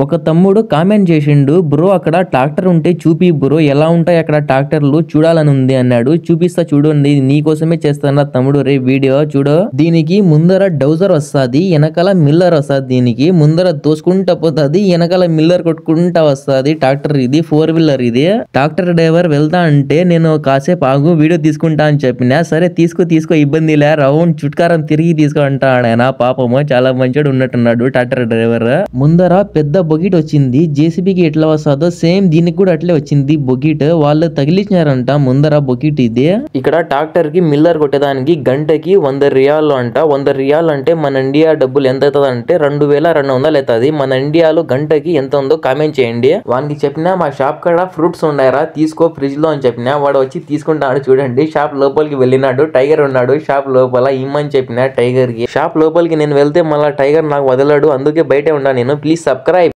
ఒక తమ్ముడు కామెంట్ చేసిండు, బ్రో అక్కడ ట్రాక్టర్ ఉంటే చూపి బ్రో, ఎలా ఉంటాయి అక్కడ ట్రాక్టర్లు చూడాలని ఉంది అన్నాడు. చూపిస్తా చూడండి, నీకోసమే చేస్తాను తమ్ముడు రే వీడియో చూడు. దీనికి ముందర డౌజర్ వస్తుంది, వెనకాల మిల్లర్ వస్తుంది. దీనికి ముందర దోసుకుంటా పోతుంది, వెనకాల మిల్లర్ కొట్టుకుంటా వస్తుంది. ట్రాక్టర్ ఇది 4 వీలర్. ఇది ట్రాక్టర్ డ్రైవర్ వెళ్తా అంటే నేను కాసేపు ఆగు వీడియో తీసుకుంటా అని చెప్పినా. సరే తీసుకో ఇబ్బంది లే, రౌండ్ చుట్కారం తిరిగి తీసుకో అంటాడు ఆయన. పాపము చాలా మంచిగా ఉన్నట్టున్నాడు ట్రాక్టర్ డ్రైవర్. ముందర పెద్ద బొగిట్ వచ్చింది, జేసీబీకి ఎట్లా వస్తుందో సేమ్ దీనికి కూడా అట్లే వచ్చింది బొగిట్. వాళ్ళు తగిలించారంట ముందర బొగిట్. ఇది ఇక్కడ ట్రాక్టర్ కి మిల్లర్ కొట్టేదానికి గంటకి 100 రియాలు అంట. 100 రియాలు అంటే మన ఇండియా డబ్బులు ఎంత అవుతుంది అంటే 2200 అవుతుంది. మన ఇండియాలో గంటకి ఎంత ఉందో కామెంట్ చేయండి. వానికి చెప్పినా మా షాప్ కాడ ఫ్రూట్స్ ఉన్నాయరా తీసుకో ఫ్రిడ్జ్ లో అని చెప్పినా. వాడు వచ్చి తీసుకుంటాడు. చూడండి షాప్ లోపలికి వెళ్ళినాడు, టైగర్ ఉన్నాడు షాప్ లోపల. ఇమ్మని చెప్పిన టైగర్ కి. షాప్ లోపలికి నేను వెళ్తే మళ్ళీ టైగర్ నాకు వదలడు, అందుకే బయటే ఉన్నా నేను. Please subscribe.